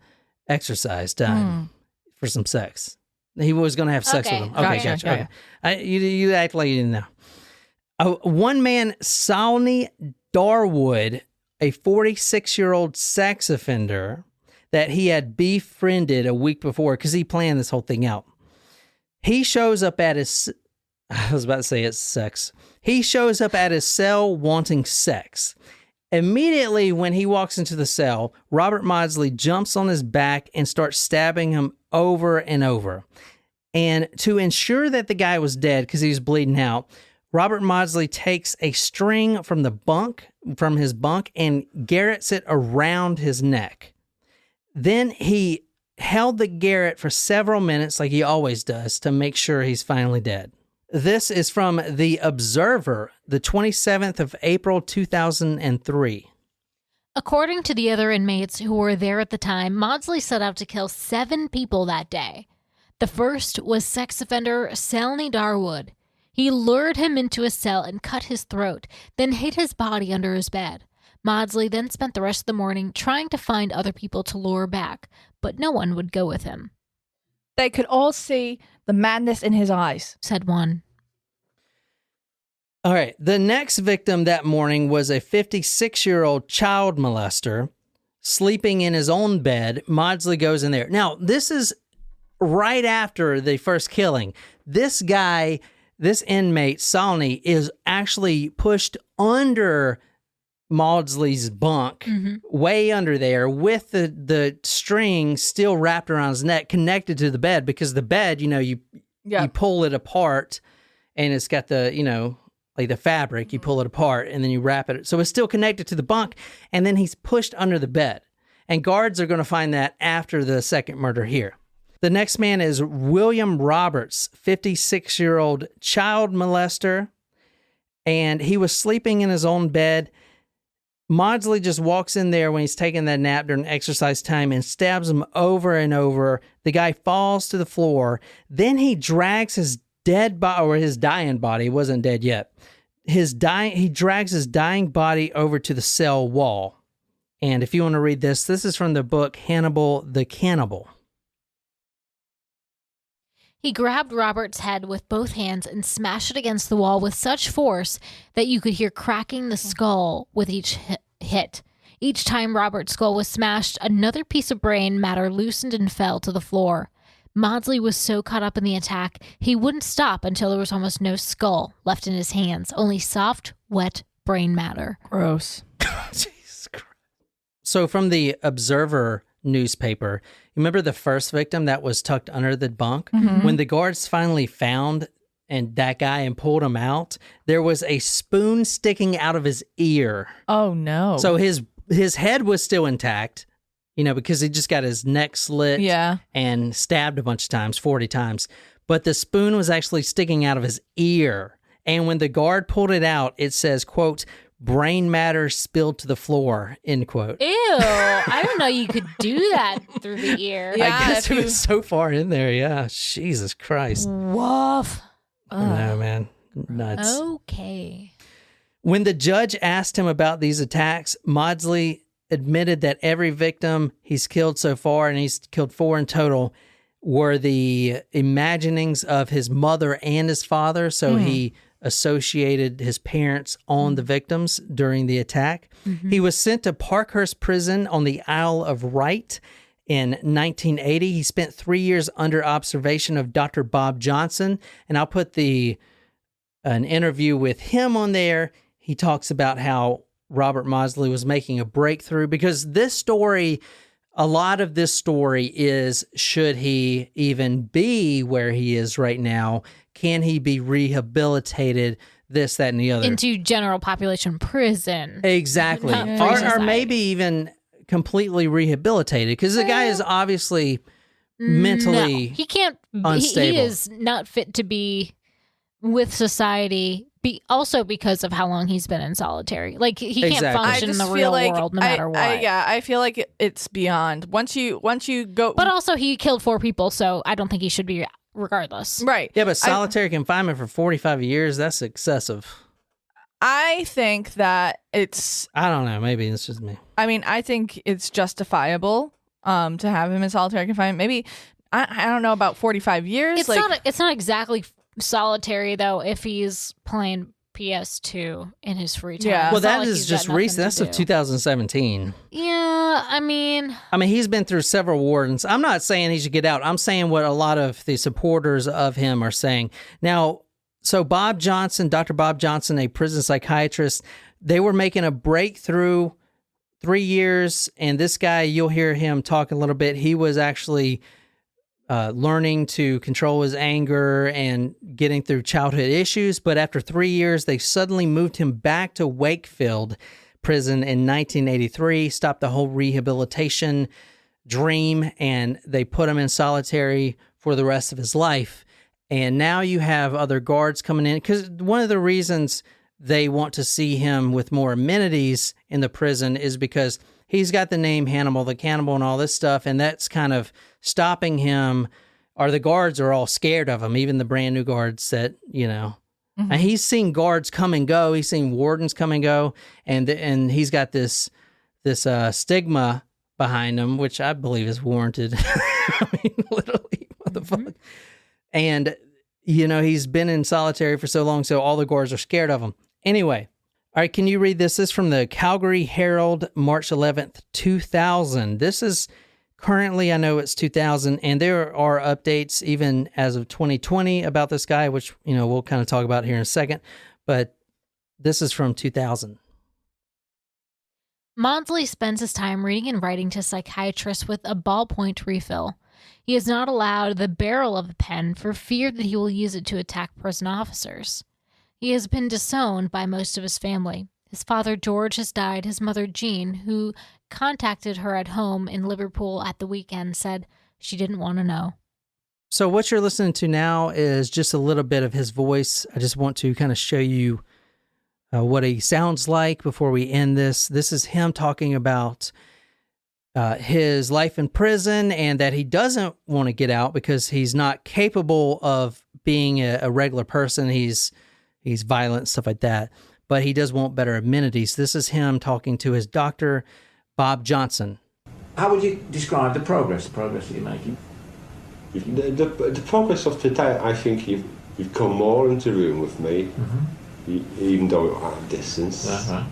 exercise time, for some sex. He was going to have sex Okay, with them. Okay, gotcha. gotcha. Okay. You act like you didn't know. One man, Salney Darwood, a 46-year-old sex offender that he had befriended a week before because he planned this whole thing out. He shows up at his... I was about to say it's sex. He shows up at his cell wanting sex. Immediately when he walks into the cell, Robert Maudsley jumps on his back and starts stabbing him over and over. And to ensure that the guy was dead because he was bleeding out, Robert Maudsley takes a string from his bunk and garrots it around his neck. Then he held the garrote for several minutes, like he always does, to make sure he's finally dead. This is from The Observer, the 27th of April, 2003. According to the other inmates who were there at the time, Maudsley set out to kill 7 people that day. The first was sex offender Selny Darwood. He lured him into a cell and cut his throat, then hid his body under his bed. Maudsley then spent the rest of the morning trying to find other people to lure back, but no one would go with him. They could all see the madness in his eyes, said one. All right. The next victim that morning was a 56-year-old child molester sleeping in his own bed. Maudsley goes in there. Now, this is right after the first killing. This guy, this inmate, Salney, is actually pushed under Maudsley's bunk, way under there, with the string still wrapped around his neck, connected to the bed, because the bed, you pull it apart and it's got the, like the fabric, you pull it apart and then you wrap it. So it's still connected to the bunk, and then he's pushed under the bed. And guards are going to find that after the second murder here. The next man is William Roberts, 56-year-old child molester, and he was sleeping in his own bed. Maudsley just walks in there when he's taking that nap during exercise time and stabs him over and over. The guy falls to the floor. Then he drags his dead body, or his dying body, he wasn't dead yet. He drags his dying body over to the cell wall. And if you want to read this is from the book Hannibal the Cannibal. He grabbed Robert's head with both hands and smashed it against the wall with such force that you could hear cracking the skull with each hit. Each time Robert's skull was smashed, another piece of brain matter loosened and fell to the floor. Maudsley was so caught up in the attack, he wouldn't stop until there was almost no skull left in his hands, only soft, wet brain matter. Gross. Jesus Christ. So from the Observer newspaper, you remember the first victim that was tucked under the bunk? When the guards finally found that guy and pulled him out, there was a spoon sticking out of his ear. Oh, no. So his head was still intact, because he just got his neck slit and stabbed a bunch of times, 40 times. But the spoon was actually sticking out of his ear. And when the guard pulled it out, it says, quote, "brain matter spilled to the floor," end quote. Ew, I didn't know you could do that through the ear. Yeah, I guess it was so far in there, yeah. Jesus Christ. Woof. I know, man. Nuts. Okay. When the judge asked him about these attacks, Maudsley admitted that every victim he's killed so far, and he's killed 4 in total, were the imaginings of his mother and his father. So he associated his parents on the victims during the attack. He was sent to Parkhurst Prison on the Isle of Wight in 1980. He spent 3 years under observation of Dr. Bob Johnson, and I'll put an interview with him on there. He talks about how Robert Maudsley was making a breakthrough, because this story, a lot of this story is, should he even be where he is right now? Can he be rehabilitated? This, that, and the other. Into general population prison. Exactly. Not Or maybe even completely rehabilitated, because the guy is obviously mentally he can't. unstable. He is not fit to be with society. Also because of how long he's been in solitary. Like, he can't function in the real world no matter what. I feel like it's beyond. Once you go. But also, he killed 4 people, so I don't think he should be regardless. Right. Yeah, but solitary confinement for 45 years, that's excessive. I think that it's... I don't know. Maybe it's just me. I mean, I think it's justifiable to have him in solitary confinement. Maybe, I don't know about 45 years. It's not exactly solitary, though, if he's playing PS2 in his free time. Yeah. Well, that is just recent. That's of 2017. Yeah, I mean, he's been through several wardens. I'm not saying he should get out. I'm saying what a lot of the supporters of him are saying. Now, so Bob Johnson, Dr. Bob Johnson, a prison psychiatrist, they were making a breakthrough 3 years, and this guy, you'll hear him talk a little bit. He was actually learning to control his anger and getting through childhood issues. But after 3 years, they suddenly moved him back to Wakefield prison in 1983, stopped the whole rehabilitation dream, and they put him in solitary for the rest of his life. And now you have other guards coming in, because one of the reasons they want to see him with more amenities in the prison is because he's got the name Hannibal the Cannibal and all this stuff, and that's kind of stopping him, or the guards are all scared of him, even the brand new guards that, and he's seen guards come and go, he's seen wardens come and go, and he's got this stigma behind him, which I believe is warranted. I mean, literally, what the fuck? And, he's been in solitary for so long, so all the guards are scared of him. Anyway, all right, can you read this? This is from the Calgary Herald, March 11th, 2000. This is currently, I know it's 2000, and there are updates even as of 2020 about this guy, which, we'll kind of talk about here in a second, but this is from 2000. Maudsley spends his time reading and writing to psychiatrists with a ballpoint refill. He is not allowed the barrel of a pen for fear that he will use it to attack prison officers. He has been disowned by most of his family. His father, George, has died. His mother, Jean, who contacted her at home in Liverpool at the weekend, said she didn't want to know. So what you're listening to now is just a little bit of his voice. I just want to kind of show you what he sounds like before we end this. This is him talking about his life in prison and that he doesn't want to get out because he's not capable of being a regular person. He's violent, stuff like that. But he does want better amenities. This is him talking to his doctor, Bob Johnson. How would you describe the progress that you're making? The progress of today, I think you've come more into the room with me, even though at a distance. Uh-huh.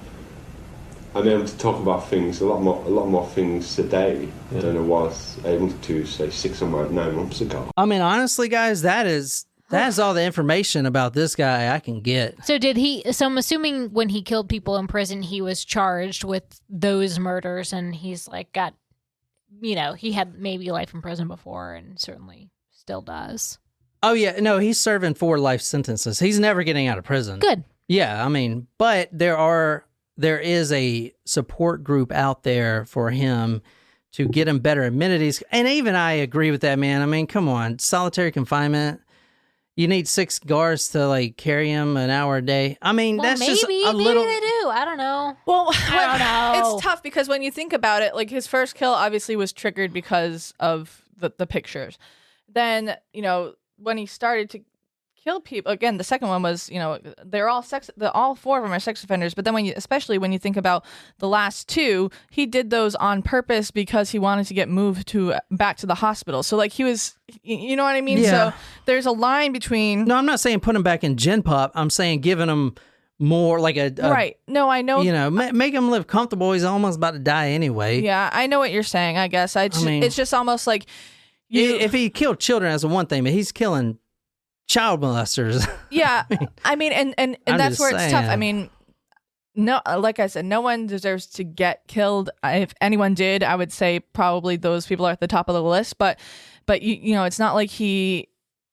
I'm able to talk about things, a lot more things today than I was able to, say, 6 or 9 months ago. I mean, honestly, guys, that's all the information about this guy I can get. So I'm assuming when he killed people in prison, he was charged with those murders, and he's he had maybe life in prison before and certainly still does. Oh, yeah. No, he's serving 4 life sentences. He's never getting out of prison. Good. Yeah, I mean, but there is a support group out there for him to get him better amenities. And even I agree with that, man. I mean, come on, solitary confinement. You need 6 guards to carry him an hour a day. I mean, that's just a little. Maybe they do. I don't know. Well, I don't know. It's tough because when you think about it, his first kill obviously was triggered because of the pictures. Then, when he started to kill people, again, the second one was, they're all all 4 of them are sex offenders. But then especially when you think about the last 2, he did those on purpose because he wanted to get moved back to the hospital. So he was, you know what I mean? Yeah. So there's a line between. No, I'm not saying put him back in Gen Pop. I'm saying giving him more right. No, I know. Make him live comfortable. He's almost about to die anyway. Yeah, I know what you're saying, I guess. It's just almost like if he killed children, that's one thing, but he's killing child molesters. Yeah, I mean, and that's where it's tough. saying. I mean, no, like I said, no one deserves to get killed. If anyone did, I would say probably those people are at the top of the list. But it's not like he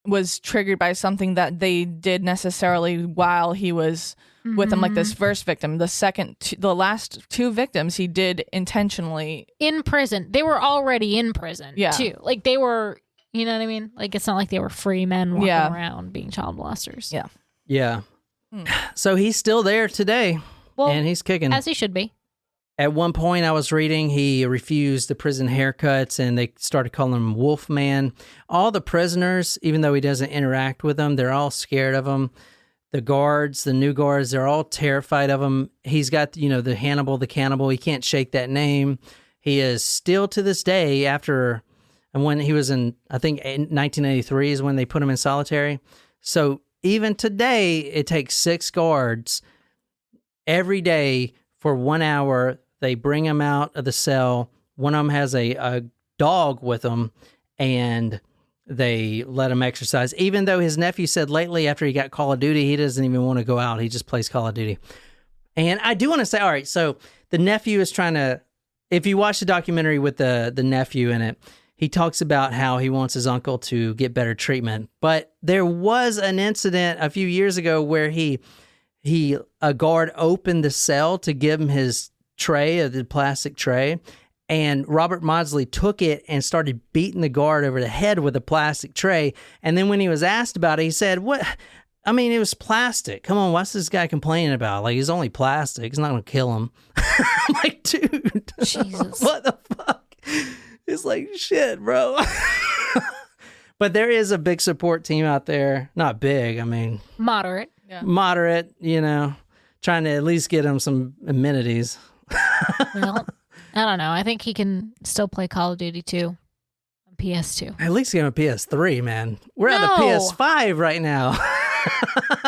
was triggered by something that they did necessarily while he was with them. Like this first victim, the last 2 victims, he did intentionally In prison. They were already in prison, too. They were, you know what I mean? It's not like they were free men walking around being child molesters. Yeah. Yeah. So he's still there today, and he's kicking. As he should be. At one point I was reading, he refused the prison haircuts, and they started calling him Wolfman. All the prisoners, even though he doesn't interact with them, they're all scared of him. The guards, the new guards, they're all terrified of him. He's got, the Hannibal, the Cannibal. He can't shake that name. He is still to this day after, and when he was in, I think 1983 is when they put him in solitary. So even today, it takes 6 guards every day for 1 hour. They bring him out of the cell. One of them has a dog with him, and they let him exercise. Even though his nephew said lately after he got Call of Duty, he doesn't even want to go out. He just plays Call of Duty. And I do want to say, all right, so the nephew is trying to, if you watch the documentary with the nephew in it, he talks about how he wants his uncle to get better treatment. But there was an incident a few years ago where a guard opened the cell to give him his tray, the plastic tray, and Robert Maudsley took it and started beating the guard over the head with a plastic tray. And then when he was asked about it, he said, "What? I mean, it was plastic. Come on, what's this guy complaining about? Like, it's only plastic. It's not going to kill him." I'm like, dude, Jesus. what the fuck? It's like, shit, bro. But there is a big support team out there. Not big, I mean. Moderate. Yeah. Moderate, trying to at least get him some amenities. Well, I don't know. I think he can still play Call of Duty 2 on PS2. At least give him a PS3, man. We're at the No. PS5 right now.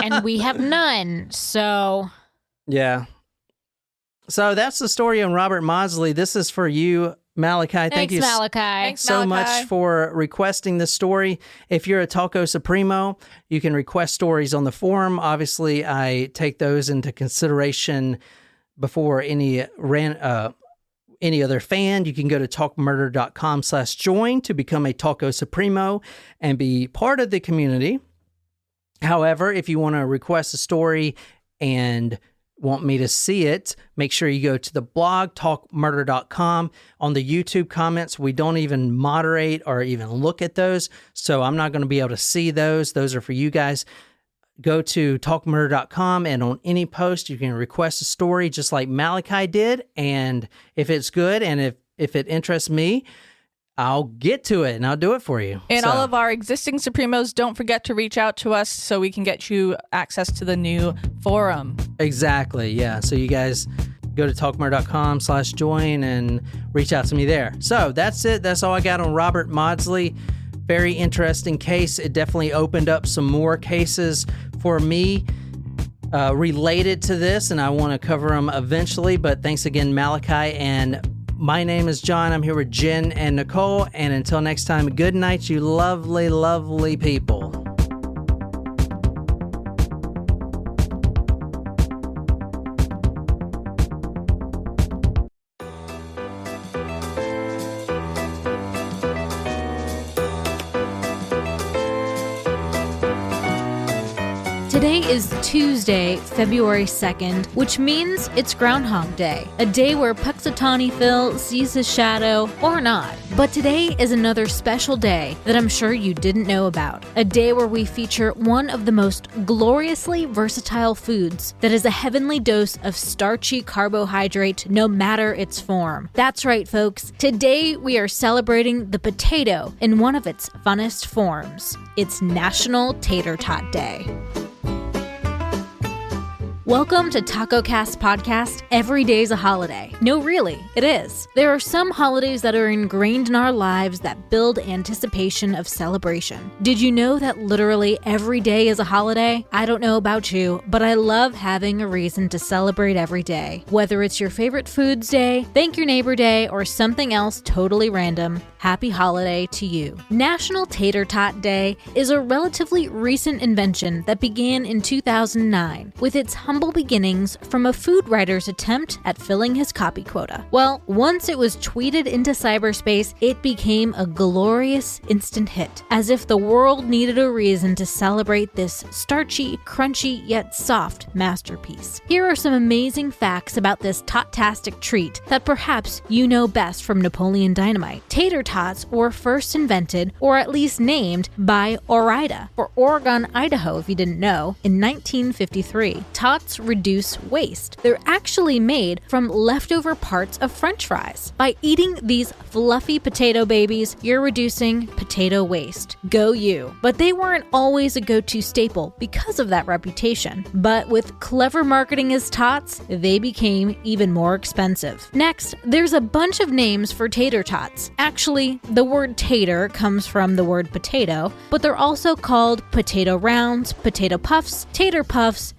And we have none, so... Yeah. So that's the story on Robert Maudsley. This is for you, Malachi. Thank Thanks, you Malachi. Thanks, so Malachi. much for requesting this story. If you're a Taco Supremo, you can request stories on the forum. Obviously, I take those into consideration before any other fan. You can go to talkmurder.com/join to become a Taco Supremo and be part of the community. However, if you want to request a story and want me to see it, make sure you go to the blog, talkmurder.com. On the YouTube comments, we don't even moderate or even look at those, so I'm not going to be able to see those. Those are for you guys. Go to talkmurder.com, and on any post, you can request a story just like Malachi did, and if it's good and if it interests me, I'll get to it and I'll do it for you. And So- all of our existing Supremos, don't forget to reach out to us so we can get you access to the new forum. Exactly, yeah. So you guys go to talkmurder.com/join and reach out to me there. So that's it. That's all I got on Robert Maudsley. Very interesting case. It definitely opened up some more cases for me related to this, and I want to cover them eventually. But thanks again, Malachi. And my name is John. I'm here with Jen and Nicole. And until next time, good night, you lovely, lovely people. Today is Tuesday, February 2nd, which means it's Groundhog Day, a day where Puxatawny Phil sees his shadow or not. But today is another special day that I'm sure you didn't know about, a day where we feature one of the most gloriously versatile foods that is a heavenly dose of starchy carbohydrate no matter its form. That's right, folks. Today we are celebrating the potato in one of its funnest forms. It's National Tater Tot Day. Welcome to TacoCast Podcast. Every day's a holiday. No, really, it is. There are some holidays that are ingrained in our lives that build anticipation of celebration. Did you know that literally every day is a holiday? I don't know about you, but I love having a reason to celebrate every day. Whether it's your favorite foods day, thank your neighbor day, or something else totally random, happy holiday to you. National Tater Tot Day is a relatively recent invention that began in 2009 with its humble beginnings from a food writer's attempt at filling his copy quota. Well, once it was tweeted into cyberspace, it became a glorious instant hit, as if the world needed a reason to celebrate this starchy, crunchy, yet soft masterpiece. Here are some amazing facts about this tot-tastic treat that perhaps you know best from Napoleon Dynamite. Tater tots were first invented, or at least named, by Ore-Ida, or Oregon, Idaho, if you didn't know, in 1953. Tots reduce waste. They're actually made from leftover parts of French fries. By eating these fluffy potato babies, you're reducing potato waste. Go you. But they weren't always a go-to staple because of that reputation. But with clever marketing as tots, they became even more expensive. Next, there's a bunch of names for tater tots. Actually, the word tater comes from the word potato, but they're also called potato rounds, potato puffs,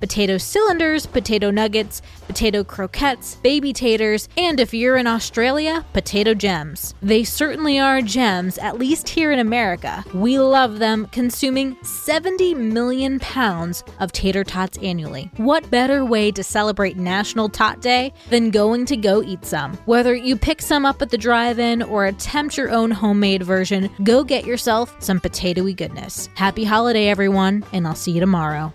potato cylinders, potato nuggets, potato croquettes, baby taters, and if you're in Australia, potato gems. They certainly are gems, at least here in America. We love them, consuming 70 million pounds of tater tots annually. What better way to celebrate National Tot Day than going to go eat some? Whether you pick some up at the drive-in or attempt your your own homemade version, go get yourself some potatoey goodness. Happy holiday, everyone, and I'll see you tomorrow.